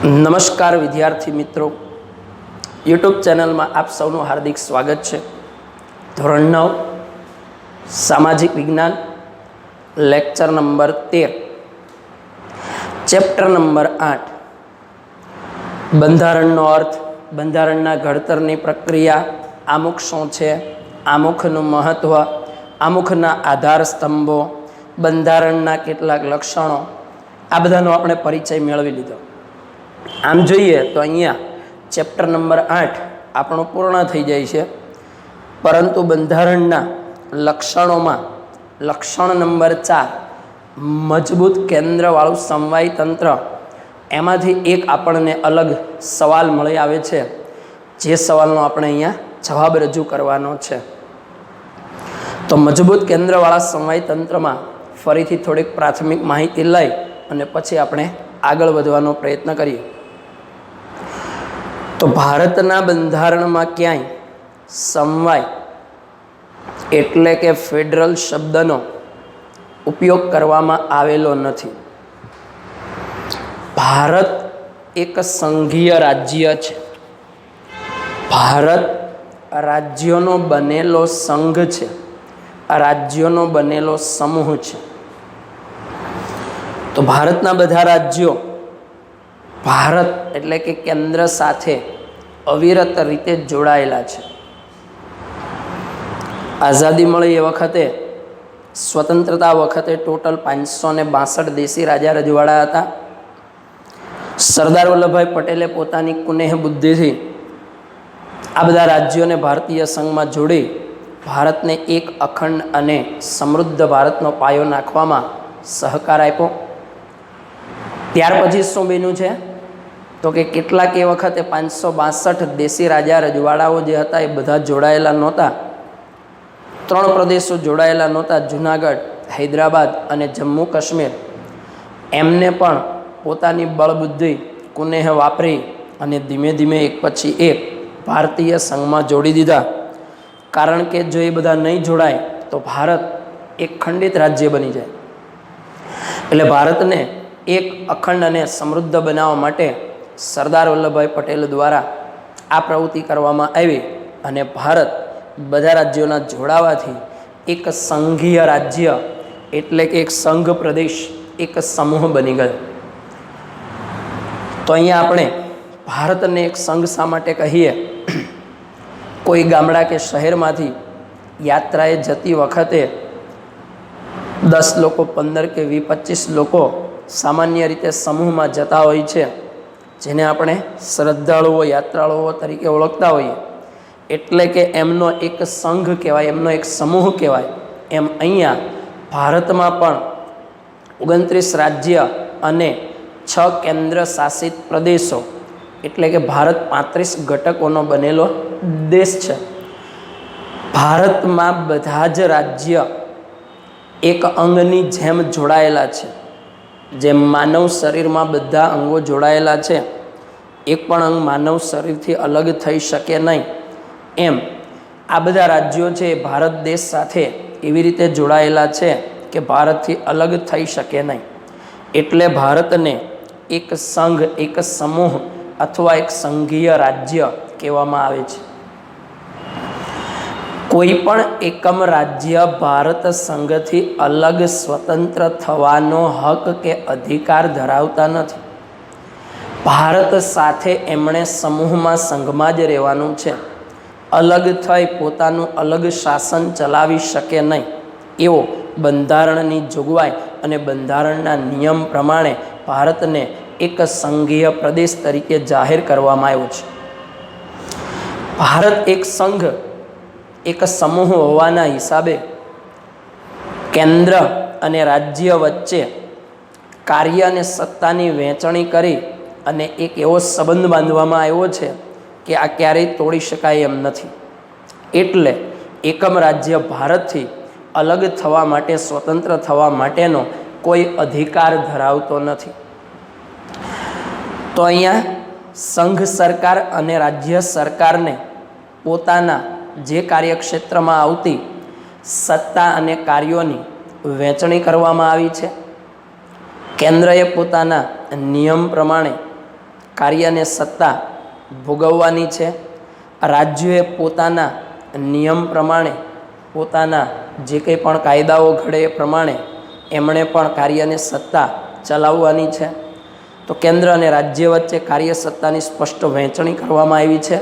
નમસ્કાર વિદ્યાર્થી મિત્રો, યુટ્યુબ ચેનલમાં આપ સૌનું હાર્દિક સ્વાગત છે। ધોરણ 9 સામાજિક વિજ્ઞાન લેક્ચર નંબર 13 ચેપ્ટર નંબર 8 બંધારણનો અર્થ, બંધારણના ઘડતરની પ્રક્રિયા, આમુખ શું છે, આમુખનું મહત્વ, આમુખના આધાર સ્તંભો, બંધારણના કેટલાક લક્ષણો, આ બધાનો આપણે પરિચય મેળવી લીધો। આમ જોઈએ તો અહીંયા ચેપ્ટર નંબર 8 આપણું પૂર્ણ થઈ જાય છે, પરંતુ બંધારણના લક્ષણોમાં લક્ષણ નંબર 4 મજબૂત કેન્દ્રવાળું સમવાય તંત્ર, એમાંથી એક આપણને અલગ સવાલ મળી આવે છે, જે સવાલનો આપણે અહીંયા જવાબ રજૂ કરવાનો છે। તો મજબૂત કેન્દ્રવાળા સમવાય તંત્રમાં ફરીથી થોડીક પ્રાથમિક માહિતી લઈ અને પછી આપણે આગળ વધવાનો પ્રયત્ન કરીએ। તો ભારતના બંધારણમાં ક્યાંય સમવાય એટલે કે ફેડરલ શબ્દનો ઉપયોગ કરવામાં આવેલો નથી। ભારત એક સંઘીય રાજ્ય છે। ભારત રાજ્યોનો બનેલો સંઘ છે, રાજ્યોનો બનેલો સમૂહ છે। તો ભારતના બધા રાજ્યો ભારત એટલે કે કેન્દ્ર સાથે અવિરત રીતે જોડાયેલા છે। આઝાદી મળી એ વખતે, સ્વતંત્રતા વખતે ટોટલ 562 દેશી રાજા રજવાડા હતા। સરદાર વલ્લભભાઈ પટેલે પોતાની કુનેહ બુદ્ધિથી આ બધા રાજ્યોને ભારતીય સંઘમાં જોડી ભારતને એક અખંડ અને સમૃદ્ધ ભારતનો પાયો નાખવામાં સહકાર આપ્યો। ત્યાર પછી શું બન્યું છે તો કે કેટલાક એ વખતે 562 દેશી રાજા રજવાડાઓ જે હતા એ બધા જોડાયેલા નહોતા। 3 પ્રદેશો જોડાયેલા નહોતા, જુનાગઢ, હૈદરાબાદ અને જમ્મુ કાશ્મીર। એમને પણ પોતાની બળબુદ્ધિ કુનેહ વાપરી અને ધીમે ધીમે એક પછી એક ભારતીય સંઘમાં જોડી દીધા। કારણ કે જો એ બધા નહીં જોડાય તો ભારત એક ખંડિત રાજ્ય બની જાય। એટલે ભારતને એક અખંડ અને સમૃદ્ધ બનાવવા માટે સરદાર વલ્લભભાઈ પટેલ દ્વારા આ પ્રવૃત્તિ કરવામાં આવી અને ભારત બધા રાજ્યોના જોડાવાથી એક સંઘીય રાજ્ય એટલે કે એક સંઘ પ્રદેશ, એક સમૂહ બની ગયો। તો અહીંયા આપણે ભારતને એક સંઘ શા માટે કહીએ? કોઈ ગામડા કે શહેરમાંથી યાત્રાએ જતી વખતે 10 લોકો, 15 કે 20, 25 લોકો સામાન્ય રીતે સમૂહમાં જતા હોય છે, જેને આપણે શ્રદ્ધાળુઓ, યાત્રાળુઓ તરીકે ઓળખતા હોઈએ। એટલે કે એમનો એક સંઘ કહેવાય, એમનો એક સમૂહ કહેવાય। એમ અહીંયા ભારતમાં પણ 29 રાજ્ય અને 6 કેન્દ્ર શાસિત પ્રદેશો એટલે કે ભારત 35 ઘટકોનો બનેલો દેશ છે। ભારતમાં બધા જ રાજ્ય એક અંગની જેમ જોડાયેલા છે। જેમ માનવ શરીરમાં બધા અંગો જોડાયેલા છે, એક પણ અંગ માનવ શરીરથી અલગ થઈ શકે નહીં, એમ આ બધા રાજ્યો છે એ ભારત દેશ સાથે એવી રીતે જોડાયેલા છે કે ભારતથી અલગ થઈ શકે નહીં। એટલે ભારતને એક સંઘ, એક સમૂહ અથવા એક સંઘીય રાજ્ય કહેવામાં આવે છે। કોઈ પણ એકમ રાજ્ય ભારત સંઘથી અલગ સ્વતંત્ર થવાનો હક કે અધિકાર ધરાવતા નથી। ભારત સાથે એમણે સમૂહમાં, સંઘમાં જ રહેવાનું છે। અલગ થઈ પોતાનું અલગ શાસન ચલાવી શકે નહીં, એવો બંધારણની જોગવાઈ અને બંધારણના નિયમ પ્રમાણે ભારતને એક સંઘીય પ્રદેશ તરીકે જાહેર કરવામાં આવ્યો છે। ભારત એક સંઘ, એક સમૂહ હોવાના હિસાબે કેન્દ્ર અને રાજ્ય વચ્ચે કાર્ય અને સત્તાની વહેંચણી કરી અને એક એવો સંબંધ બાંધવામાં આવ્યો છે કે આ ક્યારેય તોડી શકાય એમ નથી। એટલે એકમ રાજ્ય ભારતથી અલગ થવા માટે, સ્વતંત્ર થવા માટેનો કોઈ અધિકાર ધરાવતો નથી। તો અહીંયા સંઘ સરકાર અને રાજ્ય સરકારને પોતાના જે કાર્યક્ષેત્રમાં આવતી સત્તા અને કાર્યોની વહેંચણી કરવામાં આવી છે। કેન્દ્રએ પોતાના નિયમ પ્રમાણે કાર્ય અને સત્તા ભોગવવાની છે. રાજ્યોએ પોતાના નિયમ પ્રમાણે, પોતાના જે કંઈ પણ કાયદાઓ ઘડે એ પ્રમાણે એમણે પણ કાર્ય અને સત્તા ચલાવવાની છે. તો કેન્દ્ર અને રાજ્ય વચ્ચે કાર્ય સત્તાની સ્પષ્ટ વહેંચણી કરવામાં આવી છે.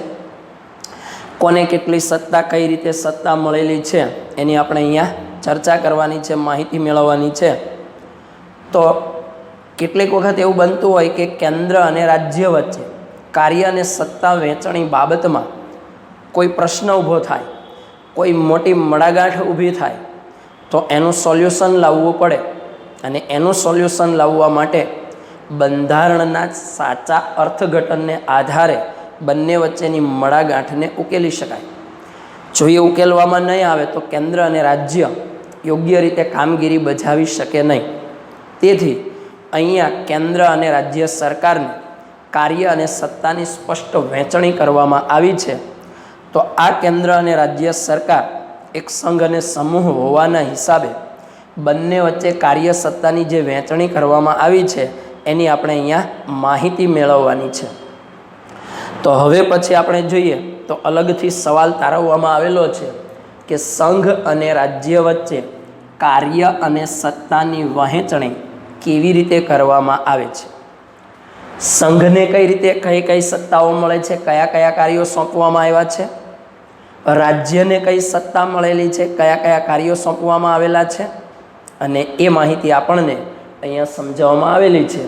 કોને કેટલી સત્તા, કઈ રીતે સત્તા મળેલી છે એની આપણે અહીંયા ચર્ચા કરવાની છે, માહિતી મેળવવાની છે. તો કેટલીક વખત એવું બનતું હોય કે કેન્દ્ર અને રાજ્ય વચ્ચે કાર્ય અને સત્તા વહેંચણી બાબતમાં કોઈ પ્રશ્ન ઊભો થાય, કોઈ મોટી મડાગાંઠ ઊભી થાય તો એનું સોલ્યુશન લાવવું પડે. અને એનું સોલ્યુશન લાવવા માટે બંધારણના સાચા અર્થઘટનને આધારે બંને વચ્ચેની મડાગાંઠને ઉકેલી શકાય. જો એ ઉકેલવામાં નહીં આવે તો કેન્દ્ર અને રાજ્ય યોગ્ય રીતે કામગીરી બજાવી શકે નહીં. તેથી અહીંયા કેન્દ્ર અને રાજ્ય સરકારને કાર્ય અને સત્તાની સ્પષ્ટ વહેંચણી કરવામાં આવી છે. તો આ કેન્દ્ર અને રાજ્ય સરકાર એક સંઘ અને સમૂહ હોવાના હિસાબે બંને વચ્ચે કાર્ય સત્તાની જે વહેંચણી કરવામાં આવી છે એની આપણે અહીંયા માહિતી મેળવવાની છે. તો હવે પછી આપણે જોઈએ તો અલગથી સવાલ તારવવામાં આવેલો છે કે સંઘ અને રાજ્ય વચ્ચે કાર્ય અને સત્તાની વહેંચણી કેવી રીતે કરવામાં આવે છે. સંઘને કઈ રીતે કઈ કઈ સત્તાઓ મળે છે, કયા કયા કાર્યો સોંપવામાં આવ્યા છે. રાજ્યને કઈ સત્તા મળેલી છે, કયા કયા કાર્યો સોંપવામાં આવેલા છે. અને એ માહિતી આપણને અહીંયા સમજાવવામાં આવેલી છે.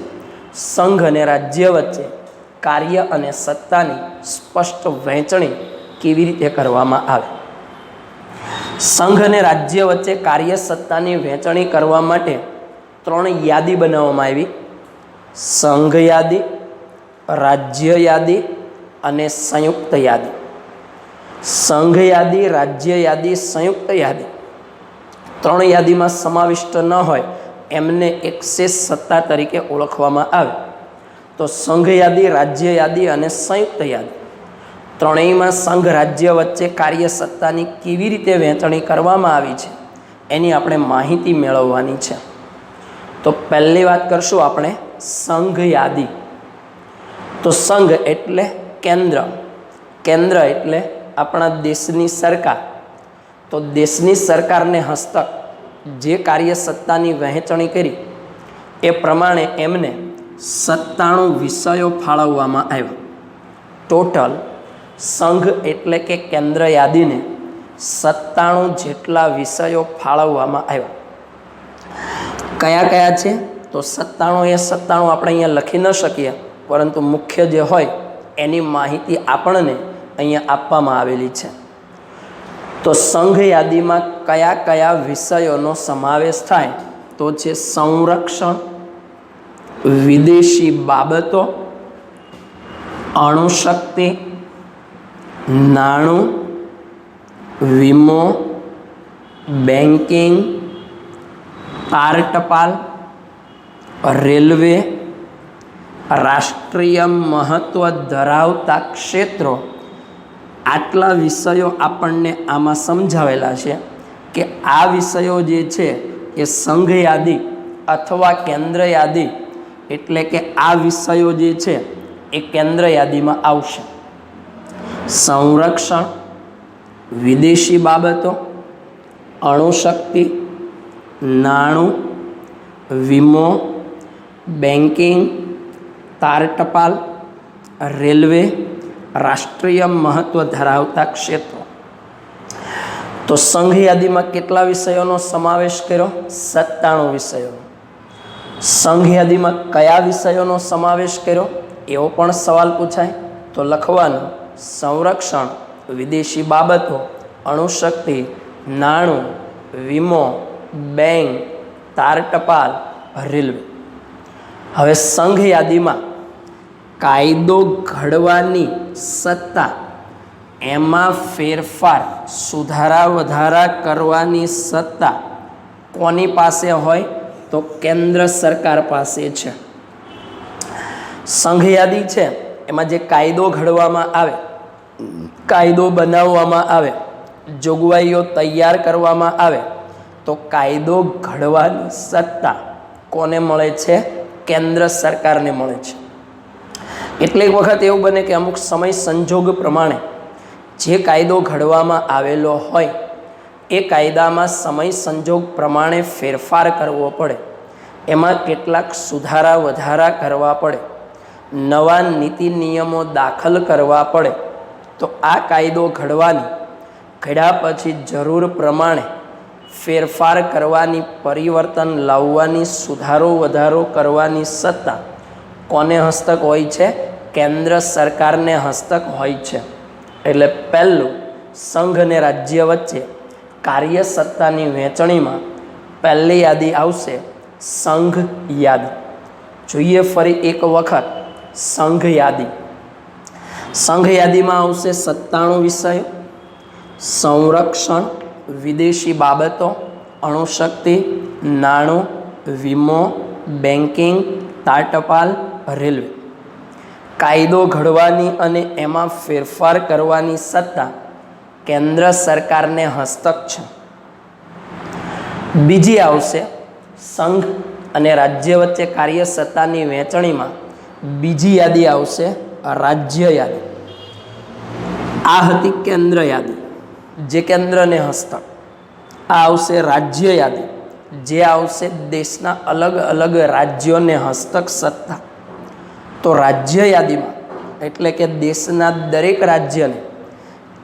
સંઘ અને રાજ્ય વચ્ચે કાર્ય અને સત્તાની સ્પષ્ટ વહેંચણી કેવી રીતે કરવામાં આવે. સંઘ અને રાજ્ય વચ્ચે કાર્ય સત્તાની વહેંચણી કરવા માટે 3 યાદી બનાવવામાં આવી. સંઘ યાદી, રાજ્ય યાદી અને સંયુક્ત યાદી. સંઘ યાદી, રાજ્ય યાદી, સંયુક્ત યાદી 3 યાદીમાં સમાવિષ્ટ ન હોય એમને એક શેષ સત્તા તરીકે ઓળખવામાં આવે. તો સંઘ યાદી, રાજ્ય યાદી અને સંયુક્ત યાદી ત્રણેયમાં સંઘ રાજ્ય વચ્ચે કાર્ય સત્તાની કેવી રીતે વહેંચણી કરવામાં આવી છે એની આપણે માહિતી મેળવવાની છે. તો પહેલી વાત કરશું આપણે સંઘ યાદી. તો સંઘ એટલે કેન્દ્ર, કેન્દ્ર એટલે આપણા દેશની સરકાર. તો દેશની સરકારને હસ્તક જે કાર્ય સત્તાની વહેંચણી કરી એ પ્રમાણે એમને 97 વિષયો ફાળવવામાં આવ્યા. ટોટલ સંઘ એટલે કે કેન્દ્ર યાદીને 97 જેટલા વિષયો ફાળવવામાં આવ્યા. કયા કયા છે તો 97 એ 97 આપણે અહીંયા લખી ન શકીએ, પરંતુ મુખ્ય જે હોય એની માહિતી આપણને અહીંયા આપવામાં આવેલી છે. તો સંઘ યાદીમાં કયા કયા વિષયોનો સમાવેશ થાય તો છે સંરક્ષણ, વિદેશી બાબતો, અણુશક્તિ, નાણું, વીમો, બેન્કિંગ, તાર ટપાલ, રેલવે, રાષ્ટ્રીય મહત્ત્વ ધરાવતા ક્ષેત્રો. આટલા વિષયો આપણને આમાં સમજાવેલા છે કે આ વિષયો જે છે એ સંઘ યાદી અથવા કેન્દ્ર યાદી એટલે કે આ વિષયો જે છે એ કેન્દ્ર યાદીમાં આવશે. સંરક્ષણ, વિદેશી બાબતો, અણુશક્તિ, નાણું, વીમો, બેન્કિંગ, તાર ટપાલ, રેલવે, રાષ્ટ્રીય મહત્ત્વ ધરાવતા ક્ષેત્રો. તો સંઘ યાદીમાં કેટલા વિષયોનો સમાવેશ કર્યો? 97 વિષયોનો. સંઘ યાદીમાં કયા વિષયોનો સમાવેશ કર્યો એવો પણ સવાલ પૂછાય તો લખવાનું સંરક્ષણ, વિદેશી બાબતો, અણુશક્તિ, નાણું, વીમો, બેંક, તાર ટપાલ, રેલવે. હવે સંઘ યાદીમાં કાયદો ઘડવાની સત્તા, એમાં ફેરફાર, સુધારા વધારા કરવાની સત્તા કોની પાસે હોય તો કેન્દ્ર સરકાર પાસે છે. સંઘ યાદી છે એમાં જે કાયદો ઘડવામાં આવે, કાયદો બનાવવામાં આવે, જોગવાઈઓ તૈયાર કરવામાં આવે તો કાયદો ઘડવાની સત્તા કોને મળે છે? કેન્દ્ર સરકારને મળે છે. કેટલીક વખત એવું બને કે અમુક સમય સંજોગ પ્રમાણે જે કાયદો ઘડવામાં આવેલો હોય એ કાયદામાં સમય સંજોગ પ્રમાણે ફેરફાર કરવો પડે, એમાં કેટલાક સુધારા વધારા કરવા પડે, નવા નીતિ નિયમો દાખલ કરવા પડે. તો આ કાયદો ઘડ્યા પછી જરૂર પ્રમાણે ફેરફાર કરવાની, પરિવર્તન લાવવાની, સુધારો વધારો કરવાની સત્તા કોને હસ્તક હોય છે? કેન્દ્ર સરકારને હસ્તક હોય છે. એટલે પહેલું, સંઘ અને રાજ્ય વચ્ચે કાર્યસત્તાની વહેંચણીમાં પહેલી યાદી આવશે સંઘ યાદી. જોઈએ ફરી એક વખત સંઘ યાદી. સંઘ યાદીમાં આવશે 97 વિષયો: સંરક્ષણ, વિદેશી બાબતો, અણુશક્તિ, નાણું, વીમો, બેન્કિંગ, તાર ટપાલ, રેલવે. કાયદો ઘડવાની અને એમાં ફેરફાર કરવાની સત્તા કેન્દ્ર સરકારને હસ્તક છે. બીજી આવશે સંઘ અને રાજ્ય વચ્ચે કાર્યસત્તાની વહેંચણીમાં બીજી યાદી આવશે રાજ્ય યાદી. આ હતી કેન્દ્ર યાદી, જે કેન્દ્રને હસ્તક. આ આવશે રાજ્ય યાદી, જે આવશે દેશના અલગ અલગ રાજ્યોને હસ્તક સત્તા. તો રાજ્ય યાદીમાં એટલે કે દેશના દરેક રાજ્યને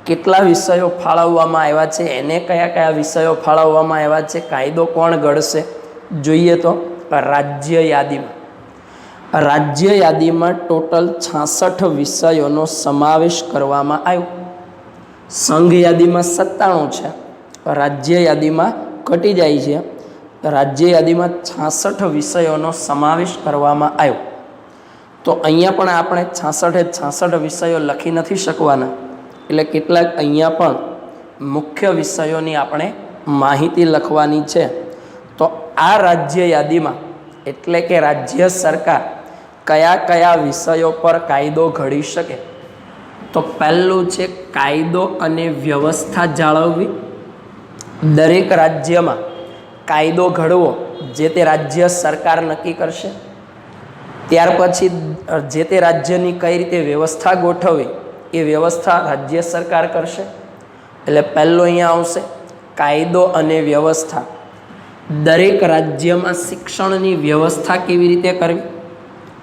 કેટલા વિષયો ફાળવવામાં આવ્યા છે, એને કયા કયા વિષયો ફાળવવામાં આવ્યા છે, કાયદો કોણ ઘડશે, જોઈએ તો રાજ્ય યાદીમાં. રાજ્ય યાદીમાં ટોટલ 66 વિષયોનો સમાવેશ કરવામાં આવ્યો. સંઘ યાદીમાં 97 છે, રાજ્ય યાદીમાં ઘટી જાય છે. રાજ્ય યાદીમાં 66 વિષયોનો સમાવેશ કરવામાં આવ્યો. તો અહીંયા પણ આપણે 66 વિષયો લખી નથી શકવાના, એટલે કેટલાક અહીંયા પણ મુખ્ય વિષયોની આપણે માહિતી લખવાની છે. તો આ રાજ્ય યાદીમાં એટલે કે રાજ્ય સરકાર કયા કયા વિષયો પર કાયદો ઘડી શકે? તો પહેલું છે કાયદો અને વ્યવસ્થા જાળવવી. દરેક રાજ્યમાં કાયદો ઘડવો જે તે રાજ્ય સરકાર નક્કી કરશે. ત્યાર પછી જે તે રાજ્યની કઈ રીતે વ્યવસ્થા ગોઠવવી એ વ્યવસ્થા રાજ્ય સરકાર કરશે. એટલે પહેલો અહીંયા આવશે કાયદો અને વ્યવસ્થા. દરેક રાજ્યમાં શિક્ષણની વ્યવસ્થા કેવી રીતે કરવી?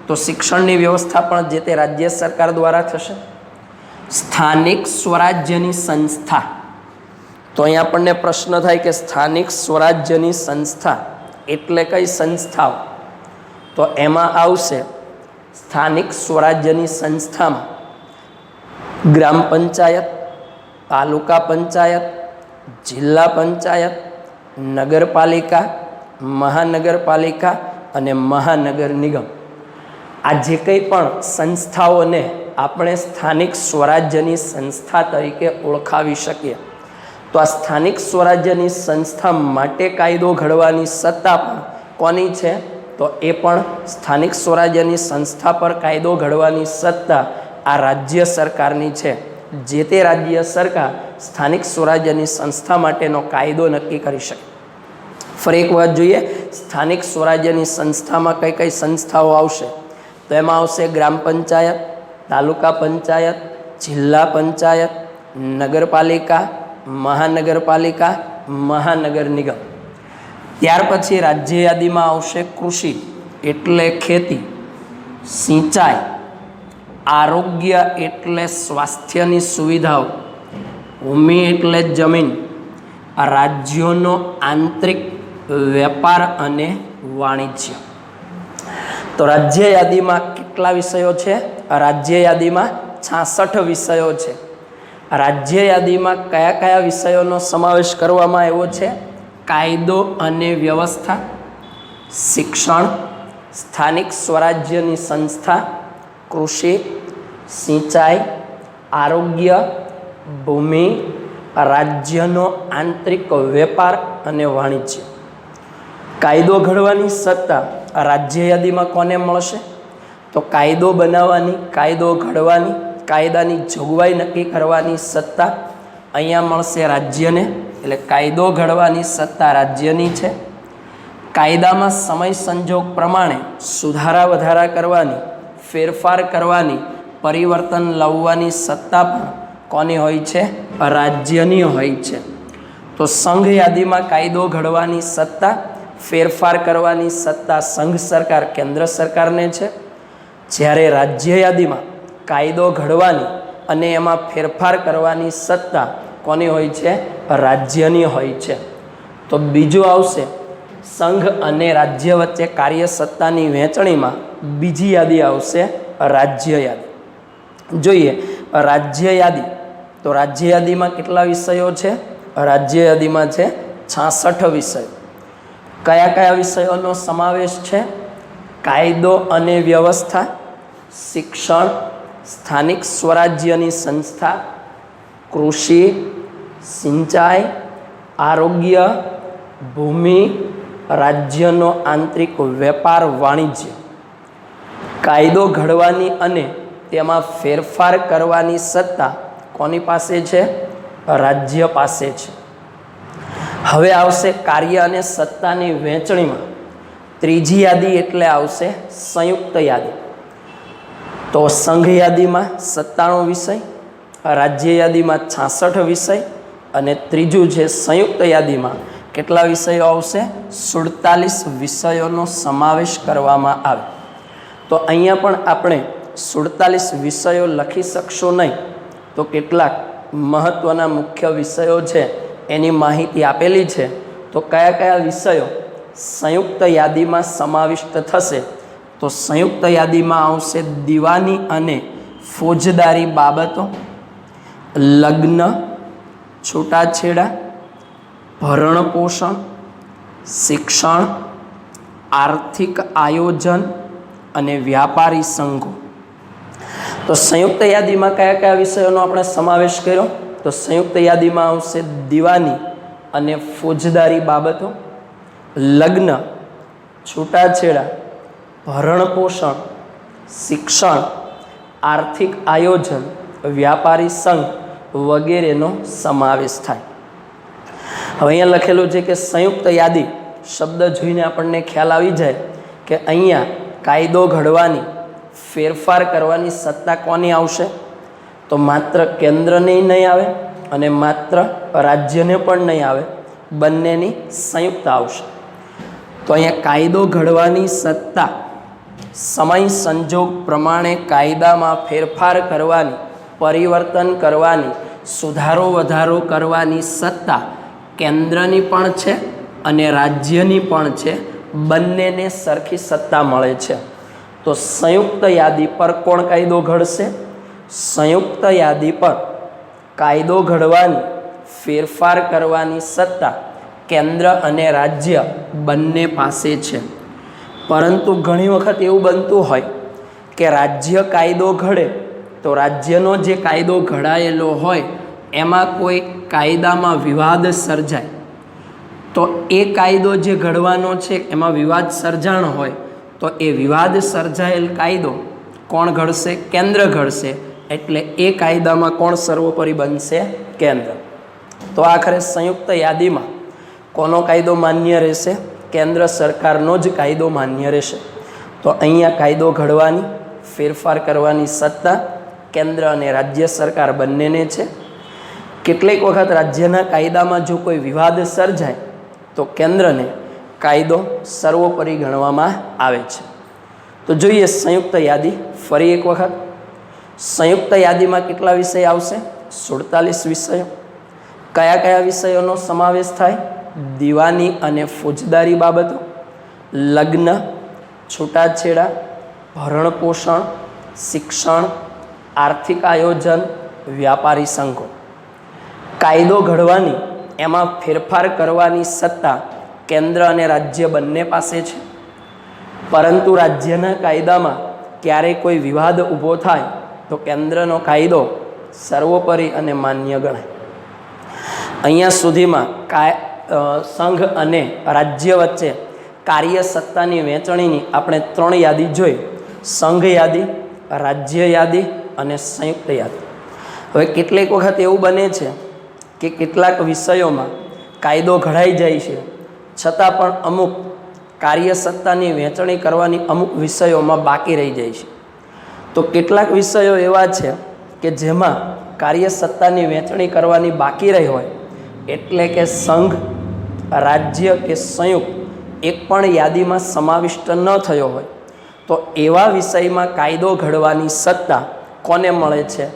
તો શિક્ષણની વ્યવસ્થા પણ જે તે રાજ્ય સરકાર દ્વારા થશે. સ્થાનિક સ્વરાજ્યની સંસ્થા. તો અહીં આપણને પ્રશ્ન થાય કે સ્થાનિક સ્વરાજ્યની સંસ્થા એટલે કઈ સંસ્થાઓ? તો એમાં આવશે સ્થાનિક સ્વરાજ્યની સંસ્થામાં ગ્રામ પંચાયત, તાલુકા પંચાયત, જિલ્લા પંચાયત, નગરપાલિકા, મહાનગરપાલિકા અને મહાનગર નિગમ. આ જે કંઈ પણ સંસ્થાઓને આપણે સ્થાનિક સ્વરાજ્યની સંસ્થા તરીકે ઓળખાવી શકીએ. તો આ સ્થાનિક સ્વરાજ્યની સંસ્થા માટે કાયદો ઘડવાની સત્તા પણ કોની છે? તો એ પણ સ્થાનિક સ્વરાજ્યની સંસ્થા પર કાયદો ઘડવાની સત્તા આ રાજ્ય સરકારની છે. જે તે રાજ્ય સરકાર સ્થાનિક સ્વરાજ્યની સંસ્થા માટેનો કાયદો નક્કી કરી શકે. ફરી એક વાત જોઈએ, સ્થાનિક સ્વરાજ્યની સંસ્થામાં કઈ કઈ સંસ્થાઓ આવશે? તો એમાં આવશે ગ્રામ પંચાયત, તાલુકા પંચાયત, જિલ્લા પંચાયત, નગરપાલિકા, મહાનગરપાલિકા, મહાનગર નિગમ. ત્યાર પછી રાજ્ય યાદીમાં આવશે કૃષિ એટલે ખેતી, સિંચાઈ, આરોગ્ય એટલે સ્વાસ્થ્યની સુવિધાઓ, ભૂમિ એટલે જમીન, રાજ્યોનો આંતરિક વેપાર અને વાણિજ્ય. તો રાજ્ય યાદીમાં કેટલા વિષયો છે? રાજ્ય યાદીમાં 66 વિષયો છે. રાજ્ય યાદીમાં કયા કયા વિષયોનો સમાવેશ કરવામાં આવ્યો છે? કાયદો અને વ્યવસ્થા, શિક્ષણ, સ્થાનિક સ્વરાજ્યની સંસ્થા, કૃષિ, સિંચાઈ, આરોગ્ય, ભૂમિ, રાજ્યનો આંતરિક વેપાર અને વાણિજ્ય. કાયદો ઘડવાની સત્તા રાજ્ય યાદીમાં કોને મળશે? તો કાયદો બનાવવાની, કાયદો ઘડવાની, કાયદાની જોગવાઈ નક્કી કરવાની સત્તા અહીંયા મળશે રાજ્યને. એટલે કાયદો ઘડવાની સત્તા રાજ્યની છે. કાયદામાં સમય સંજોગ પ્રમાણે સુધારા વધારા કરવાની, ફેરફાર કરવાની, પરિવર્તન લાવવાની સત્તા પણ કોની હોય છે? રાજ્યની હોય છે. તો સંઘ યાદીમાં કાયદો ઘડવાની સત્તા, ફેરફાર કરવાની સત્તા સંઘ સરકાર, કેન્દ્ર સરકારને છે. જ્યારે રાજ્ય યાદીમાં કાયદો ઘડવાની અને એમાં ફેરફાર કરવાની સત્તા કોની હોય છે? રાજ્યની હોય છે. તો બીજું આવશે સંઘ અને રાજ્ય વચ્ચે કાર્ય સત્તાની વહેંચણીમાં બીજી યાદી આવશે રાજ્ય યાદી. જોઈએ રાજ્ય યાદી. તો રાજ્ય યાદીમાં કેટલા વિષયો છે? રાજ્ય યાદીમાં છે 66 વિષયો. કયા કયા વિષયોનો સમાવેશ છે? કાયદો અને વ્યવસ્થા, શિક્ષણ, સ્થાનિક સ્વરાજ્યની સંસ્થા, કૃષિ, સિંચાઈ, આરોગ્ય, ભૂમિ, રાજ્યનો આંતરિક વેપાર, વાણિજ્ય. કાયદો ઘડવાની અને તેમાં ફેરફાર કરવાની સત્તા કોની પાસે છે? રાજ્ય પાસે છે. હવે આવશે કાર્ય અને સત્તાની વહેંચણીમાં ત્રીજી યાદી, એટલે આવશે સંયુક્ત યાદી. તો સંઘ યાદીમાં 97 વિષય, રાજ્ય યાદીમાં 66 વિષય અને ત્રીજું છે સંયુક્ત યાદીમાં કેટલા વિષયો આવશે? 47 વિષયોનો સમાવેશ કરવામાં આવે. તો અહીંયા પણ આપણે 47 વિષયો લખી શકશું નહીં. તો કેટલાક મહત્ત્વના મુખ્ય વિષયો છે એની માહિતી આપેલી છે. તો કયા કયા વિષયો સંયુક્ત યાદીમાં સમાવિષ્ટ થશે? તો સંયુક્ત યાદીમાં આવશે દીવાની અને ફોજદારી બાબતો, લગ્ન, છૂટાછેડા, ભરણ પોષણ, શિક્ષણ, આર્થિક આયોજન અને વ્યાપારી સંઘો. તો સંયુક્ત યાદીમાં કયા કયા વિષયોનો આપણે સમાવેશ કર્યો? તો સંયુક્ત યાદીમાં આવશે દીવાની અને ફોજદારી બાબતો, લગ્ન, છૂટાછેડા, ભરણ પોષણ, શિક્ષણ, આર્થિક આયોજન, વ્યાપારી સંઘ વગેરેનો સમાવેશ થાય. હવે અહીંયા લખેલું છે કે સંયુક્ત યાદી શબ્દ જોઈને આપણને ખ્યાલ આવી જાય કે અહીંયા કાયદો ઘડવાની, ફેરફાર કરવાની સત્તા કોની આવશે? તો માત્ર કેન્દ્રને નહીં આવે અને માત્ર રાજ્યને પણ નહીં આવે, બંનેની સંયુક્ત આવશે. તો અહીંયા કાયદો ઘડવાની સત્તા સમય સંજોગ પ્રમાણે કાયદામાં ફેરફાર કરવાની, પરિવર્તન કરવાની, સુધારો વધારો કરવાની સત્તા કેન્દ્રની પણ છે અને રાજ્યની પણ છે. બંનેને સરખી સત્તા મળે છે. તો સંયુક્ત યાદી પર કોણ કાયદો ઘડશે? સંયુક્ત યાદી પર કાયદો ઘડવાની, ફેરફાર કરવાની સત્તા કેન્દ્ર અને રાજ્ય બંને પાસે છે. પરંતુ ઘણી વખત એવું બનતું હોય કે રાજ્ય કાયદો ઘડે તો રાજ્યનો જે કાયદો ઘડાયેલો હોય એમાં કોઈ કાયદામાં વિવાદ સર્જાય. તો એ કાયદો જે ઘડવાનો છે એમાં વિવાદ સર્જાણ હોય તો એ વિવાદ સર્જાયેલ કાયદો કોણ ઘડશે? કેન્દ્ર ઘડશે. એટલે એ કાયદામાં કોણ સર્વોપરી બનશે? કેન્દ્ર. તો આખરે સંયુક્ત યાદીમાં કોનો કાયદો માન્ય રહેશે? કેન્દ્ર સરકારનો જ કાયદો માન્ય રહેશે. તો અહીંયા કાયદો ઘડવાની, ફેરફાર કરવાની સત્તા કેન્દ્ર અને રાજ્ય સરકાર બંનેને છે. કેટલીક વખત રાજ્યના કાયદામાં જો કોઈ વિવાદ સર્જાય તો કેન્દ્રને કાયદો સર્વોપરી ગણવામાં આવે છે. તો જોઈએ સંયુક્ત યાદી ફરી એક વખત. સંયુક્ત યાદીમાં કેટલા વિષય આવશે? 47 વિષયો. કયા કયા વિષયોનો સમાવેશ થાય? દીવાની અને ફોજદારી બાબતો, લગ્ન, છૂટાછેડા, ભરણ પોષણ, શિક્ષણ, આર્થિક આયોજન, વ્યાપારી સંઘો. કાયદો ઘડવાની, એમાં ફેરફાર કરવાની સત્તા કેન્દ્ર અને રાજ્ય બંને પાસે છે. પરંતુ રાજ્યના કાયદામાં ક્યારેય કોઈ વિવાદ ઊભો થાય તો કેન્દ્રનો કાયદો સર્વોપરી અને માન્ય ગણાય. અહીંયા સુધીમાં સંઘ અને રાજ્ય વચ્ચે કાર્ય સત્તાની વહેંચણીની આપણે 3 યાદી જોઈ: સંઘ યાદી, રાજ્ય યાદી અને સંયુક્ત યાદી. હવે કેટલીક વખત એવું બને છે કે કેટલાક વિષયોમાં કાયદો ઘડાઈ જાય છે છતાં પણ અમુક કાર્ય સત્તાની વહેંચણી કરવાની અમુક વિષયોમાં બાકી રહી જાય છે. તો કેટલાક વિષયો એવા છે કે જેમાં કાર્યસત્તાની વહેંચણી કરવાની બાકી રહી હોય, એટલે કે સંઘ, રાજ્ય કે સંયુક્ત એક પણ યાદીમાં સમાવિષ્ટ ન થયો હોય, તો એવા વિષયમાં કાયદો ઘડવાની સત્તા કોને મળે છે?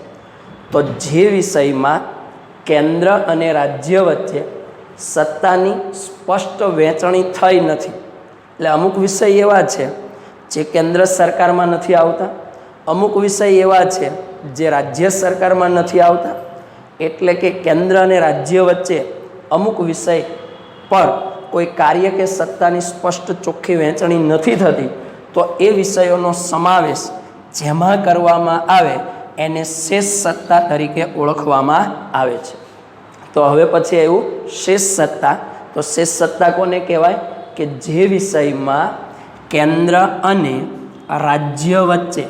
તો જે વિષયમાં કેન્દ્ર અને રાજ્ય વચ્ચે સત્તાની સ્પષ્ટ વહેંચણી થઈ નથી. એટલે અમુક વિષય એવા છે જે કેન્દ્ર સરકારમાં નથી આવતા, અમુક વિષય એવા છે જે રાજ્ય સરકારમાં નથી આવતા. એટલે કે કેન્દ્ર અને રાજ્ય વચ્ચે અમુક વિષય પર કોઈ કાર્ય કે સત્તાની સ્પષ્ટ ચોખ્ખી વહેંચણી નથી થતી, તો એ વિષયોનો સમાવેશ જેમાં કરવામાં આવે એને શેષ સત્તા તરીકે ઓળખવામાં આવે છે. તો હવે પછી એવું શેષ સત્તા. તો શેષ સત્તા કોને કહેવાય? કે જે વિષયમાં કેન્દ્ર અને રાજ્ય વચ્ચે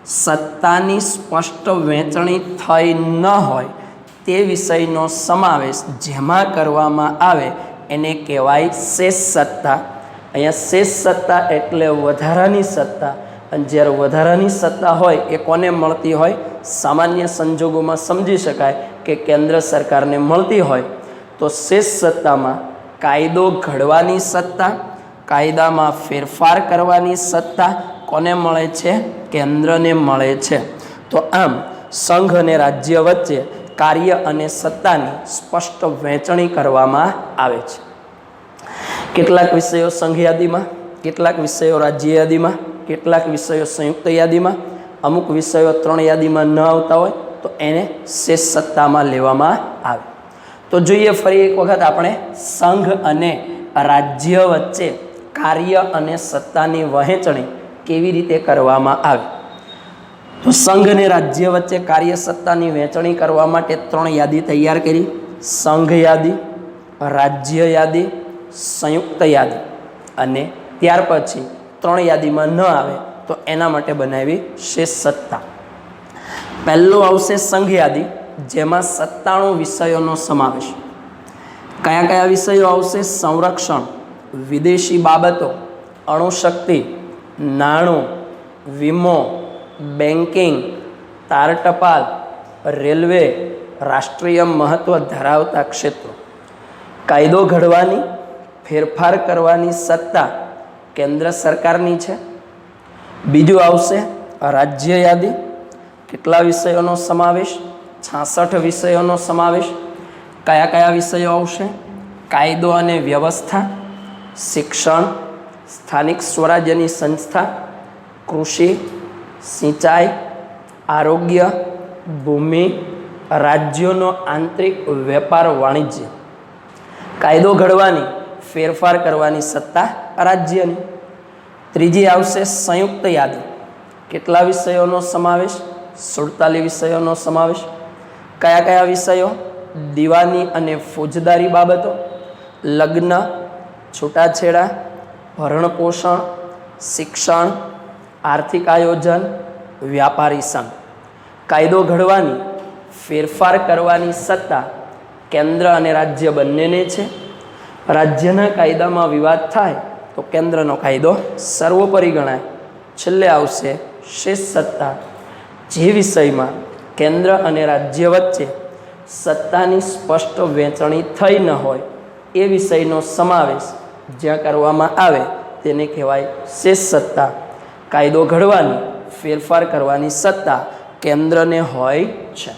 સત્તાની સ્પષ્ટ વહેંચણી થઈ ન હોય તે વિષયનો સમાવેશ જેમાં કરવામાં આવે એને કહેવાય શેષ સત્તા. અહીંયા શેષ સત્તા એટલે વધારાની સત્તા. અને જ્યારે વધારાની સત્તા હોય એ કોને મળતી હોય? સામાન્ય સંજોગોમાં સમજી શકાય કે કેન્દ્ર સરકારને મળતી હોય. તો શેષ સત્તામાં કાયદો ઘડવાની સત્તા, કાયદામાં ફેરફાર કરવાની સત્તા કોને મળે છે? કેન્દ્રને મળે છે. તો આમ સંઘ અને રાજ્ય વચ્ચે કાર્ય અને સત્તાની સ્પષ્ટ વહેંચણી કરવામાં આવે છે. કેટલાક વિષયો સંઘ યાદીમાં, કેટલાક વિષયો રાજ્ય યાદીમાં, કેટલાક વિષયો સંયુક્ત યાદીમાં, અમુક વિષયો 3 યાદીમાં ન આવતા હોય તો એને શેષ સત્તામાં લેવામાં આવે. તો જોઈએ ફરી એક વખત આપણે સંઘ અને રાજ્ય વચ્ચે કાર્ય અને સત્તાની વહેંચણી કેવી રીતે કરવામાં આવે. તો સંઘ અને રાજ્ય વચ્ચે કાર્ય સત્તાની વહેંચણી કરવા માટે 3 યાદી તૈયાર કરી: સંઘ યાદી, રાજ્ય યાદી, સંયુક્ત યાદી. અને ત્યાર પછી 3 યાદીમાં ન આવે તો એના માટે બનાવી શેષ સત્તા. પહેલું આવશે સંઘ યાદી, જેમાં 97 વિષયોનો સમાવેશ. કયા કયા વિષયો આવશે? સંરક્ષણ, વિદેશી બાબતો, અણુશક્તિ, નાણું, વીમો, બેન્કિંગ, તાર ટપાલ, રેલવે, રાષ્ટ્રીય મહત્ત્વ ધરાવતા ક્ષેત્રો. કાયદો ઘડવાની, ફેરફાર કરવાની સત્તા કેન્દ્ર સરકારની છે. બીજું આવશે રાજ્ય યાદી. કેટલા વિષયોનો સમાવેશ? 66 વિષયોનો સમાવેશ. કયા કયા વિષયો આવશે? કાયદો અને વ્યવસ્થા, શિક્ષણ, સ્થાનિક સ્વરાજ્યની સંસ્થા, કૃષિ, સિંચાઈ, આરોગ્ય, ભૂમિ, રાજ્યોનો આંતરિક વેપાર વાણિજ્ય. કાયદો ઘડવાની, ફેરફાર કરવાની સત્તા રાજ્યની. ત્રીજી આવશે સંયુક્ત યાદી. કેટલા વિષયોનો સમાવેશ? 47 વિષયોનો સમાવેશ. કયા કયા વિષયો? દીવાની અને ફોજદારી બાબતો, લગ્ન, છૂટાછેડા, ભરણપોષણ, શિક્ષણ, આર્થિક આયોજન, વ્યાપારી સંઘ. કાયદો ઘડવાની, ફેરફાર કરવાની સત્તા કેન્દ્ર અને રાજ્ય બંનેને છે. રાજ્યના કાયદામાં વિવાદ થાય તો કેન્દ્રનો કાયદો સર્વોપરી ગણાય. છેલ્લે આવશે શેષ સત્તા. જે વિષયમાં કેન્દ્ર અને રાજ્ય વચ્ચે સત્તાની સ્પષ્ટ વહેંચણી થઈ ન હોય એ વિષયનો સમાવેશ જ્યાં કરવામાં આવે તેને કહેવાય શેષ સત્તા. કાયદો ઘડવાની, ફેરફાર કરવાની સત્તા કેન્દ્રને હોય છે.